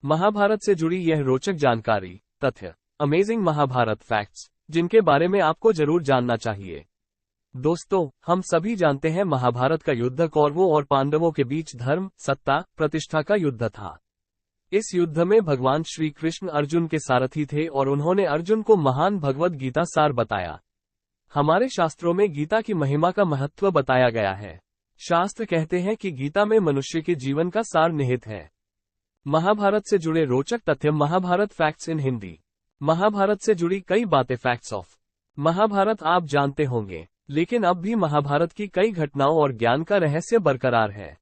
महाभारत से जुड़ी यह रोचक जानकारी, तथ्य, अमेजिंग महाभारत फैक्ट्स, जिनके बारे में आपको जरूर जानना चाहिए। दोस्तों, हम सभी जानते हैं महाभारत का युद्ध कौरवों और पांडवों के बीच धर्म, सत्ता, प्रतिष्ठा का युद्ध था। इस युद्ध में भगवान श्री कृष्ण अर्जुन के सारथी थे और उन्होंने अर्जुन को महान भगवद गीता सार बताया। हमारे शास्त्रों में गीता की महिमा का महत्व बताया गया है। शास्त्र कहते हैं कि गीता में मनुष्य के जीवन का सार निहित है। महाभारत से जुड़े रोचक तथ्य, महाभारत फैक्ट्स इन हिंदी। महाभारत से जुड़ी कई बातें, फैक्ट्स ऑफ महाभारत आप जानते होंगे, लेकिन अब भी महाभारत की कई घटनाओं और ज्ञान का रहस्य बरकरार है।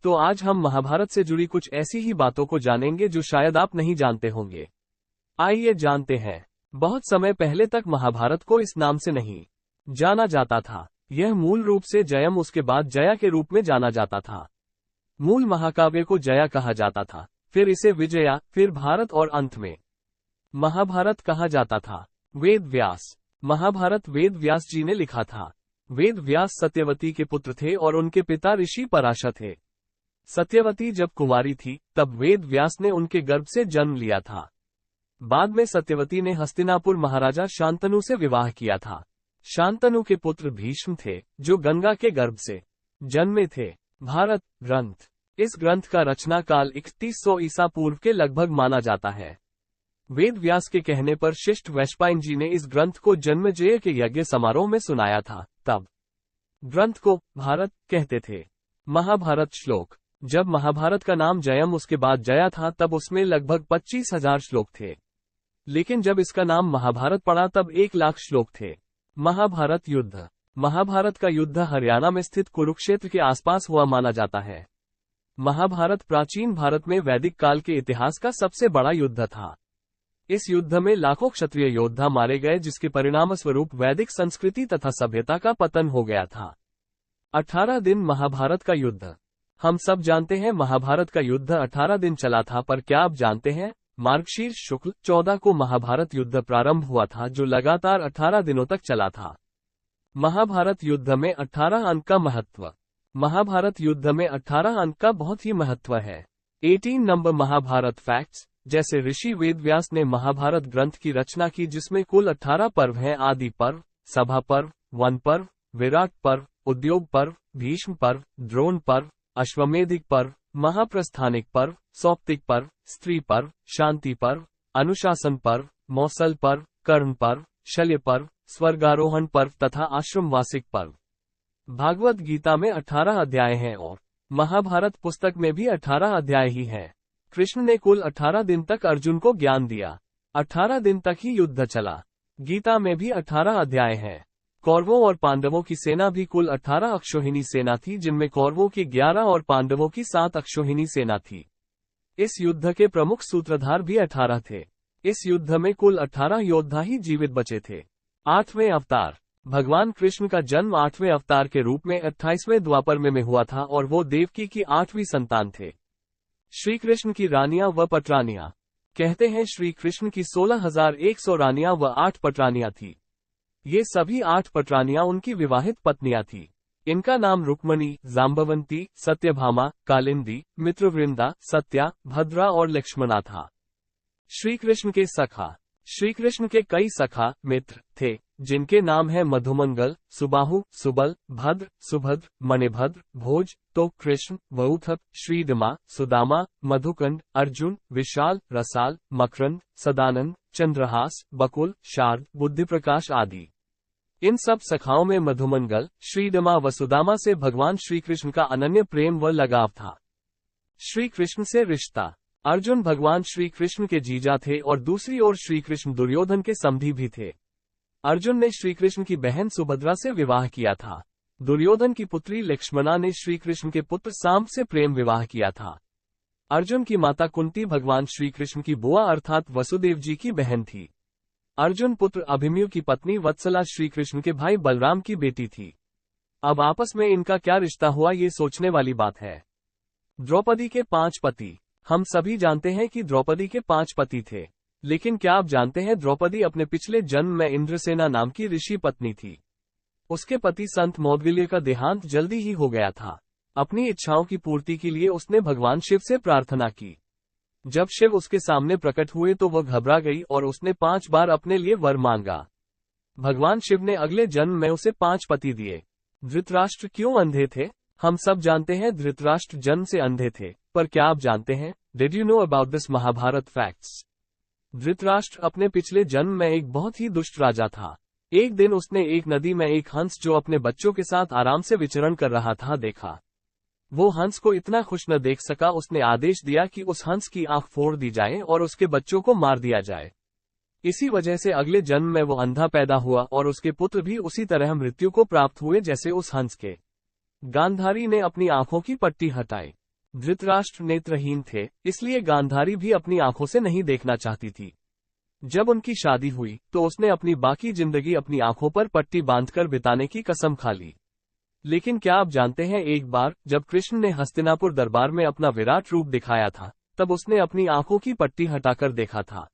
तो आज हम महाभारत से जुड़ी कुछ ऐसी ही बातों को जानेंगे जो शायद आप नहीं जानते होंगे। आइए जानते हैं। बहुत समय पहले तक महाभारत को इस नाम से नहीं जाना जाता था। यह मूल रूप से जयम, उसके बाद जया के रूप में जाना जाता था। मूल महाकाव्य को जया कहा जाता था, फिर इसे विजया, फिर भारत और अंत में महाभारत कहा जाता था। वेद व्यास। महाभारत वेद व्यास जी ने लिखा था। वेद व्यास सत्यवती के पुत्र थे और उनके पिता ऋषि पराशर थे। सत्यवती जब कुंवारी थी तब वेद व्यास ने उनके गर्भ से जन्म लिया था। बाद में सत्यवती ने हस्तिनापुर महाराजा शांतनु से विवाह किया था। शांतनु के पुत्र भीष्म थे, जो गंगा के गर्भ से जन्मे थे। भारत ग्रंथ। इस ग्रंथ का रचना काल 3100 ईसा पूर्व के लगभग माना जाता है। वेद व्यास के कहने पर शिष्ट वैशंपायन जी ने इस ग्रंथ को जन्मेजय के यज्ञ समारोह में सुनाया था, तब ग्रंथ को भारत कहते थे। महाभारत श्लोक। जब महाभारत का नाम जयम, उसके बाद जया था, तब उसमें लगभग 25,000 श्लोक थे। लेकिन जब इसका नाम महाभारत पड़ा तब 1,00,000 श्लोक थे। महाभारत युद्ध। महाभारत का युद्ध हरियाणा में स्थित कुरुक्षेत्र के आसपास हुआ माना जाता है। महाभारत प्राचीन भारत में वैदिक काल के इतिहास का सबसे बड़ा युद्ध था। इस युद्ध में लाखों क्षत्रिय योद्धा मारे गए, जिसके परिणाम स्वरूप वैदिक संस्कृति तथा सभ्यता का पतन हो गया था। 18 दिन महाभारत का युद्ध। हम सब जानते हैं महाभारत का युद्ध 18 दिन चला था, पर क्या आप जानते हैं मार्गशीर्ष शुक्ल 14 को महाभारत युद्ध प्रारंभ हुआ था, जो लगातार 18 दिनों तक चला था। महाभारत युद्ध में 18 अंक का महत्व। महाभारत युद्ध में 18 अंक का बहुत ही महत्व है। 18 नंबर महाभारत फैक्ट्स। जैसे ऋषि वेदव्यास ने महाभारत ग्रंथ की रचना की, जिसमें कुल 18 पर्व हैं। आदि पर्व, सभा पर्व, वन पर्व, विराट पर्व, उद्योग पर्व, भीष्म पर्व, द्रोण पर्व, अश्वमेधिक पर्व, महाप्रस्थानिक पर्व, सौप्तिक पर्व, स्त्री पर्व, शांति पर्व, अनुशासन पर्व, मौसल पर्व, कर्ण पर्व, शल्य पर्व, स्वर्गारोहण पर्व तथा आश्रमवासिक पर्व। भागवत गीता में 18 अध्याय हैं और महाभारत पुस्तक में भी 18 अध्याय ही हैं। कृष्ण ने कुल 18 दिन तक अर्जुन को ज्ञान दिया। 18 दिन तक ही युद्ध चला। गीता में भी 18 अध्याय हैं। कौरवों और पांडवों की सेना भी कुल 18 अक्षौहिणी सेना थी, जिनमें कौरवों की 11 और पांडवों की 7 अक्षौहिणी सेना थी। इस युद्ध के प्रमुख सूत्रधार भी 18 थे। इस युद्ध में कुल 18 योद्धा ही जीवित बचे थे। 8वें अवतार। भगवान कृष्ण का जन्म 8वें अवतार के रूप में 28वें द्वापर में हुआ था और वो देवकी की 8वीं संतान थे। श्री कृष्ण की रानियां व पटरानियां। कहते हैं श्री कृष्ण की 16,100 रानियां व 8 पटरानियां थी। ये सभी 8 पटरानियां उनकी विवाहित पत्नियां थी। इनका नाम रुक्मणी, जाम्बवंती, सत्यभामा, कालिंदी, मित्रवृंदा, सत्या, भद्रा और लक्ष्मणा था। श्री कृष्ण के सखा। श्री कृष्ण के कई सखा मित्र थे, जिनके नाम है मधुमंगल, सुबाहु, सुबल, भद्र, सुभद्र, मणिभद्र, भोज, तो कृष्ण, वउथक, श्रीदमा, सुदामा, मधुकंड, अर्जुन, विशाल, रसाल, मकरंद, सदानंद, चंद्रहास, बकुल, शार्द, बुद्धिप्रकाश आदि। इन सब सखाओं में मधुमंगल, श्रीदमा व सुदामा से भगवान श्री कृष्ण का अनन्य प्रेम व लगाव था। श्री कृष्ण से रिश्ता। अर्जुन भगवान श्री कृष्ण के जीजा थे और दूसरी ओर श्री कृष्ण दुर्योधन के समधी भी थे। अर्जुन ने श्री कृष्ण की बहन सुभद्रा से विवाह किया था। दुर्योधन की पुत्री लक्ष्मणा ने श्री कृष्ण के पुत्र सांब से प्रेम विवाह किया था। अर्जुन की माता कुंती भगवान श्री कृष्ण की बुआ अर्थात वसुदेव जी की बहन थी। अर्जुन पुत्र अभिमन्यु की पत्नी वत्सला श्री कृष्ण के भाई बलराम की बेटी थी। अब आपस में इनका क्या रिश्ता हुआ, ये सोचने वाली बात है। द्रौपदी के 5 पति। हम सभी जानते हैं कि द्रौपदी के 5 पति थे, लेकिन क्या आप जानते हैं द्रौपदी अपने पिछले जन्म में इंद्रसेना नाम की ऋषि पत्नी थी। उसके पति संत मौद्गल्य का देहांत जल्दी ही हो गया था। अपनी इच्छाओं की पूर्ति के लिए उसने भगवान शिव से प्रार्थना की। जब शिव उसके सामने प्रकट हुए तो वह घबरा गई और उसने 5 बार अपने लिए वर मांगा। भगवान शिव ने अगले जन्म में उसे 5 पति दिए। धृतराष्ट्र क्यों अंधे थे? हम सब जानते हैं धृतराष्ट्र जन्म से अंधे थे, पर क्या आप जानते हैं, did you know about this Mahabharata facts? Dhritarashtra अपने पिछले जन्म में एक बहुत ही दुष्ट राजा था। एक दिन उसने एक नदी में एक हंस जो अपने बच्चों के साथ आराम से विचरण कर रहा था देखा। वो हंस को इतना खुश न देख सका, उसने आदेश दिया कि उस हंस की आंख फोड़ दी जाए और उसके बच्चों को मार दिया जाए। इसी वजह से अगले जन्म में वो अंधा पैदा हुआ और उसके पुत्र भी उसी तरह मृत्यु को प्राप्त हुए जैसे उस हंस के। गांधारी ने अपनी आंखों की पट्टी हटाई। धृतराष्ट्र नेत्रहीन थे, इसलिए गांधारी भी अपनी आंखों से नहीं देखना चाहती थी। जब उनकी शादी हुई तो उसने अपनी बाकी जिंदगी अपनी आंखों पर पट्टी बांधकर बिताने की कसम खा ली। लेकिन क्या आप जानते हैं, एक बार जब कृष्ण ने हस्तिनापुर दरबार में अपना विराट रूप दिखाया था, तब उसने अपनी आंखों की पट्टी हटाकर देखा था।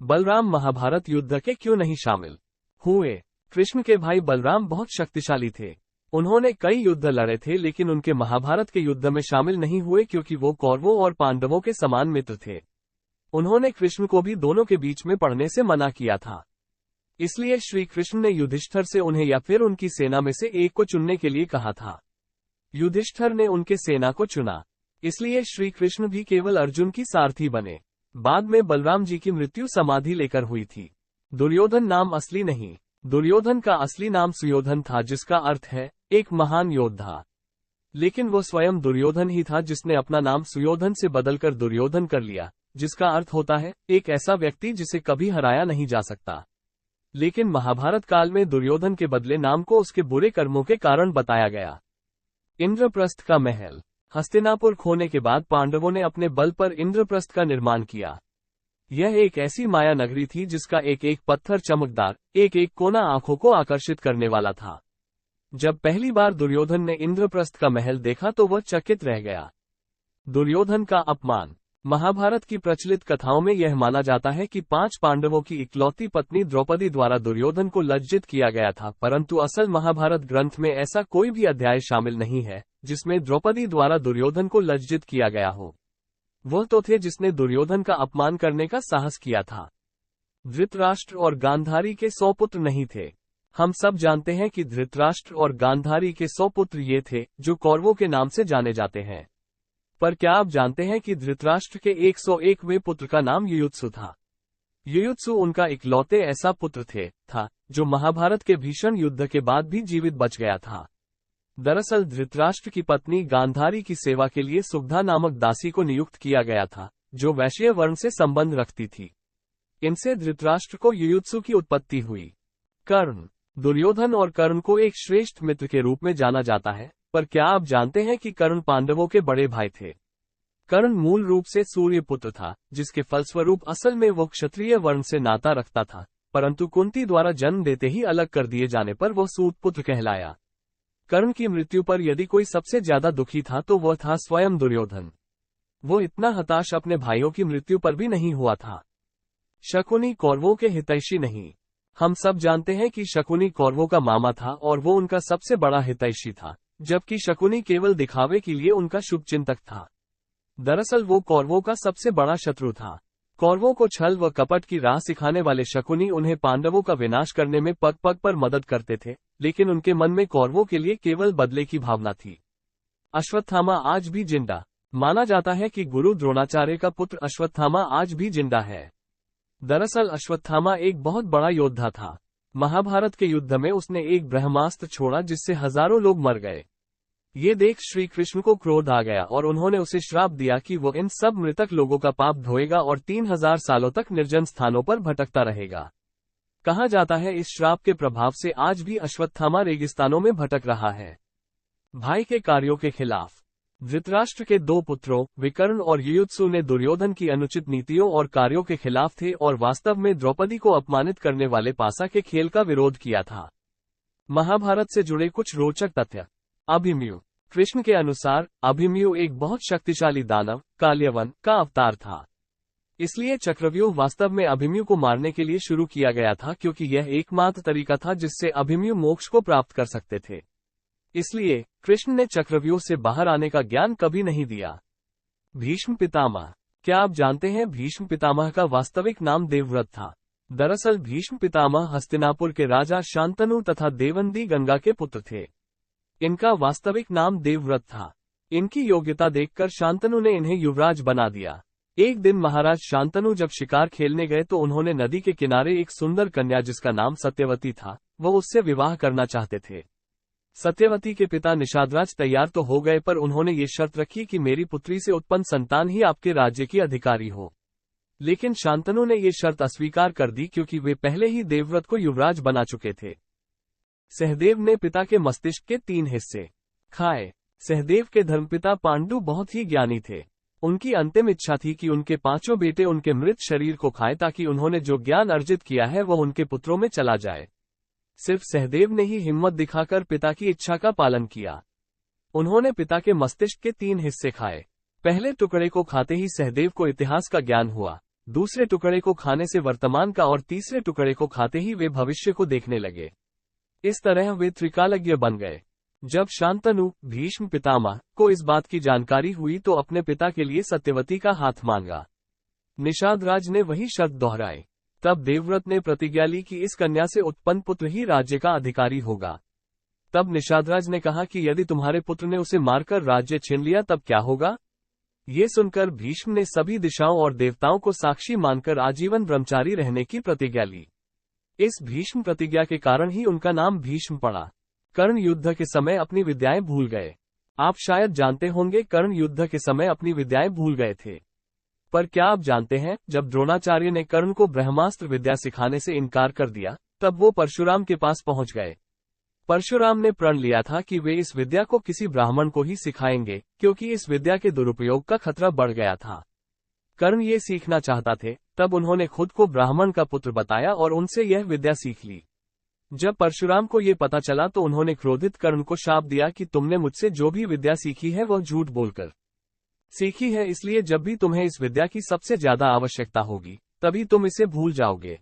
बलराम महाभारत युद्ध के क्यों नहीं शामिल हुए? कृष्ण के भाई बलराम बहुत शक्तिशाली थे। उन्होंने कई युद्ध लड़े थे, लेकिन उनके महाभारत के युद्ध में शामिल नहीं हुए क्योंकि वो कौरवों और पांडवों के समान मित्र थे। उन्होंने कृष्ण को भी दोनों के बीच में पड़ने से मना किया था। इसलिए श्री कृष्ण ने युधिष्ठिर से उन्हें या फिर उनकी सेना में से एक को चुनने के लिए कहा था। युधिष्ठिर ने उनके सेना को चुना, इसलिए श्री कृष्ण भी केवल अर्जुन की सारथी बने। बाद में बलराम जी की मृत्यु समाधि लेकर हुई थी। दुर्योधन नाम असली नहीं। दुर्योधन का असली नाम सुयोधन था, जिसका अर्थ है एक महान योद्धा। लेकिन वो स्वयं दुर्योधन ही था जिसने अपना नाम सुयोधन से बदलकर दुर्योधन कर लिया, जिसका अर्थ होता है एक ऐसा व्यक्ति जिसे कभी हराया नहीं जा सकता। लेकिन महाभारत काल में दुर्योधन के बदले नाम को उसके बुरे कर्मों के कारण बताया गया। इंद्रप्रस्थ का महल। हस्तिनापुर खोने के बाद पांडवों ने अपने बल पर इंद्रप्रस्थ का निर्माण किया। यह एक ऐसी माया नगरी थी जिसका एक एक पत्थर चमकदार, एक एक कोना आंखों को आकर्षित करने वाला था। जब पहली बार दुर्योधन ने इंद्रप्रस्थ का महल देखा तो वह चकित रह गया। दुर्योधन का अपमान। महाभारत की प्रचलित कथाओं में यह माना जाता है कि 5 पांडवों की इकलौती पत्नी द्रौपदी द्वारा दुर्योधन को लज्जित किया गया था, परंतु असल महाभारत ग्रंथ में ऐसा कोई भी अध्याय शामिल नहीं है जिसमें द्रौपदी द्वारा दुर्योधन को लज्जित किया गया हो। वह तो थे जिसने दुर्योधन का अपमान करने का साहस किया था। धृतराष्ट्र और गांधारी के 100 पुत्र नहीं थे। हम सब जानते हैं कि धृतराष्ट्र और गांधारी के 100 पुत्र ये थे जो कौरवों के नाम से जाने जाते हैं। पर क्या आप जानते हैं कि धृतराष्ट्र के 101वें पुत्र का नाम युयुत्सु था? युयुत्सु उनका इकलौते ऐसा पुत्र था जो महाभारत के भीषण युद्ध के बाद भी जीवित बच गया था। दरअसल धृतराष्ट्र की पत्नी गांधारी की सेवा के लिए सुग्धा नामक दासी को नियुक्त किया गया था, जो वैश्य वर्ण से संबंध रखती थी। इनसे धृतराष्ट्र को युयुत्सु की उत्पत्ति हुई। कर्ण। दुर्योधन और कर्ण को एक श्रेष्ठ मित्र के रूप में जाना जाता है, पर क्या आप जानते हैं कि कर्ण पांडवों के बड़े भाई थे? कर्ण मूल रूप से सूर्य पुत्र था, जिसके फलस्वरूप असल में वो क्षत्रिय वर्ण से नाता रखता था, परंतु कुंती द्वारा जन्म देते ही अलग कर दिए जाने पर वो सूत पुत्र कहलाया। कर्ण की मृत्यु पर यदि कोई सबसे ज्यादा दुखी था तो वह था स्वयं दुर्योधन। वो इतना हताश अपने भाइयों की मृत्यु पर भी नहीं हुआ था। शकुनी कौरवों के हितैषी नहीं। हम सब जानते हैं कि शकुनी कौरवों का मामा था और वो उनका सबसे बड़ा हितैषी था, जबकि शकुनी केवल दिखावे के लिए उनका शुभचिंतक था। दरअसल वो कौरवों का सबसे बड़ा शत्रु था। कौरवों को छल व कपट की राह सिखाने वाले शकुनी उन्हें पांडवों का विनाश करने में पग पग पर मदद करते थे, लेकिन उनके मन में कौरवों के लिए केवल बदले की भावना थी। अश्वत्थामा आज भी जिंदा। माना जाता है कि गुरु द्रोणाचार्य का पुत्र अश्वत्थामा आज भी जिंदा है। दरअसल अश्वत्थामा एक बहुत बड़ा योद्धा था। महाभारत के युद्ध में उसने एक ब्रह्मास्त्र छोड़ा जिससे हजारों लोग मर गए। ये देख श्री कृष्ण को क्रोध आ गया और उन्होंने उसे श्राप दिया कि वो इन सब मृतक लोगों का पाप धोएगा और 3000 सालों तक निर्जन स्थानों पर भटकता रहेगा। कहा जाता है इस श्राप के प्रभाव से आज भी अश्वत्थामा रेगिस्तानों में भटक रहा है। भाई के कार्यों के खिलाफ। धृतराष्ट्र के 2 पुत्रों विकर्ण और युयुत्सु ने दुर्योधन की अनुचित नीतियों और कार्यों के खिलाफ थे और वास्तव में द्रौपदी को अपमानित करने वाले पासा के खेल का विरोध किया था। महाभारत से जुड़े कुछ रोचक तथ्य। अभिमन्यु। कृष्ण के अनुसार अभिमन्यु एक बहुत शक्तिशाली दानव काल्यवन का अवतार था। इसलिए चक्रव्यूह वास्तव में अभिमन्यु को मारने के लिए शुरू किया गया था, क्योंकि यह एकमात्र तरीका था जिससे अभिमन्यु मोक्ष को प्राप्त कर सकते थे। इसलिए कृष्ण ने चक्रव्यूह से बाहर आने का ज्ञान कभी नहीं दिया। भीष्म पितामह। क्या आप जानते हैं भीष्म पितामह का वास्तविक नाम देवव्रत था? दरअसल भीष्म पितामह हस्तिनापुर के राजा शांतनु तथा देवंदी गंगा के पुत्र थे। इनका वास्तविक नाम देवव्रत था। इनकी योग्यता देखकर शांतनु ने इन्हें युवराज बना दिया। एक दिन महाराज शांतनु जब शिकार खेलने गए तो उन्होंने नदी के किनारे एक सुंदर कन्या जिसका नाम सत्यवती था, वो उससे विवाह करना चाहते थे। सत्यवती के पिता निषादराज तैयार तो हो गए, पर उन्होंने ये शर्त रखी कि मेरी पुत्री से उत्पन्न संतान ही आपके राज्य की अधिकारी हो। लेकिन शांतनु ने ये शर्त अस्वीकार कर दी क्योंकि वे पहले ही देवव्रत को युवराज बना चुके थे। सहदेव ने पिता के मस्तिष्क के 3 हिस्से खाए। सहदेव के धर्मपिता पांडु बहुत ही ज्ञानी थे। उनकी अंतिम इच्छा थी कि उनके 5 बेटे उनके मृत शरीर को खाएं ताकि उन्होंने जो ज्ञान अर्जित किया है वह उनके पुत्रों में चला जाए। सिर्फ सहदेव ने ही हिम्मत दिखाकर पिता की इच्छा का पालन किया। उन्होंने पिता के मस्तिष्क के 3 हिस्से खाए। पहले टुकड़े को खाते ही सहदेव को इतिहास का ज्ञान हुआ, दूसरे टुकड़े को खाने से वर्तमान का और तीसरे टुकड़े को खाते ही वे भविष्य को देखने लगे। इस तरह वे त्रिकालज्ञ बन गए। जब शांतनु भीष्म पितामह को इस बात की जानकारी हुई तो अपने पिता के लिए सत्यवती का हाथ मांगा। निषादराज ने वही शर्त दोहराई। तब देवव्रत ने प्रतिज्ञा ली कि इस कन्या से उत्पन्न पुत्र ही राज्य का अधिकारी होगा। तब निषादराज ने कहा कि यदि तुम्हारे पुत्र ने उसे मारकर राज्य छीन लिया तब क्या होगा? ये सुनकर भीष्म ने सभी दिशाओं और देवताओं को साक्षी मानकर आजीवन ब्रह्मचारी रहने की प्रतिज्ञा ली। इस भीष्म प्रतिज्ञा के कारण ही उनका नाम भीष्म पड़ा। कर्ण युद्ध के समय अपनी विद्याएं भूल गए। आप शायद जानते होंगे कर्ण युद्ध के समय अपनी विद्याएं भूल गए थे। पर क्या आप जानते हैं, जब द्रोणाचार्य ने कर्ण को ब्रह्मास्त्र विद्या सिखाने से इनकार कर दिया तब वो परशुराम के पास पहुंच गए। परशुराम ने प्रण लिया था कि वे इस विद्या को किसी ब्राह्मण को ही सिखाएंगे क्योंकि इस विद्या के दुरुपयोग का खतरा बढ़ गया था। कर्ण ये सीखना चाहता थे, तब उन्होंने खुद को ब्राह्मण का पुत्र बताया और उनसे यह विद्या सीख ली। जब परशुराम को ये पता चला तो उन्होंने क्रोधित कर्ण को शाप दिया कि तुमने मुझसे जो भी विद्या सीखी है वह झूठ बोलकर सीखी है, इसलिए जब भी तुम्हें इस विद्या की सबसे ज्यादा आवश्यकता होगी तभी तुम इसे भूल जाओगे,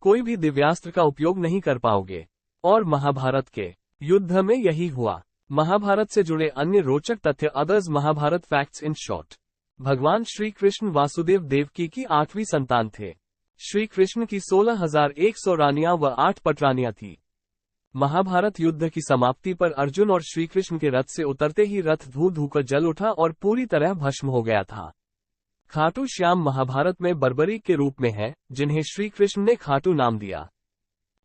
कोई भी दिव्यास्त्र का उपयोग नहीं कर पाओगे। और महाभारत के युद्ध में यही हुआ। महाभारत से जुड़े अन्य रोचक तथ्य others Mahabharata facts in short. भगवान श्री कृष्ण वासुदेव देवकी की 8वीं संतान थे। श्री कृष्ण की 16,100 रानियां व 8 पटरानियां थी। महाभारत युद्ध की समाप्ति पर अर्जुन और श्री कृष्ण के रथ से उतरते ही रथ धू धू कर जल उठा और पूरी तरह भस्म हो गया था। खाटू श्याम महाभारत में बर्बरीक के रूप में है, जिन्हें श्री कृष्ण ने खाटू नाम दिया।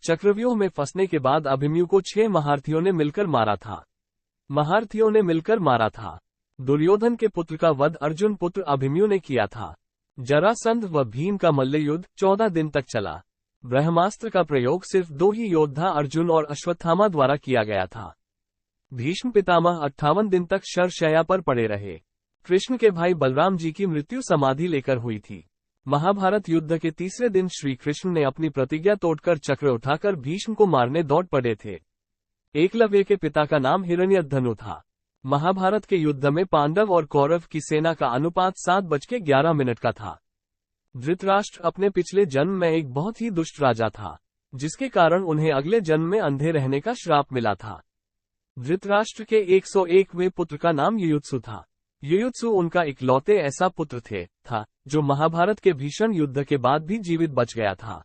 चक्रव्यूह में फंसने के बाद अभिमन्यु को 6 महारथियों ने मिलकर मारा था। दुर्योधन के पुत्र का वध अर्जुन पुत्र अभिमन्यु ने किया था। जरासंध व भीम का मल्ल युद्ध 14 दिन तक चला। ब्रह्मास्त्र का प्रयोग सिर्फ 2 ही योद्धा अर्जुन और अश्वत्थामा द्वारा किया गया था। भीष्म पितामह 58 दिन तक शरशय्या पर पड़े रहे। कृष्ण के भाई बलराम जी की मृत्यु समाधि लेकर हुई थी। महाभारत युद्ध के तीसरे दिन श्री कृष्ण ने अपनी प्रतिज्ञा तोड़कर चक्र उठाकर भीष्म को मारने दौड़ पड़े थे। एकलव्य के पिता का नाम हिरण्यधनु था। महाभारत के युद्ध में पांडव और कौरव की सेना का अनुपात 7:11 का था। धृतराष्ट्र अपने पिछले जन्म में एक बहुत ही दुष्ट राजा था, जिसके कारण उन्हें अगले जन्म में अंधे रहने का श्राप मिला था। धृतराष्ट्र के 101वें पुत्र का नाम युयुत्सु था। युयुत्सु उनका इकलौते ऐसा पुत्र था जो महाभारत के भीषण युद्ध के बाद भी जीवित बच गया था।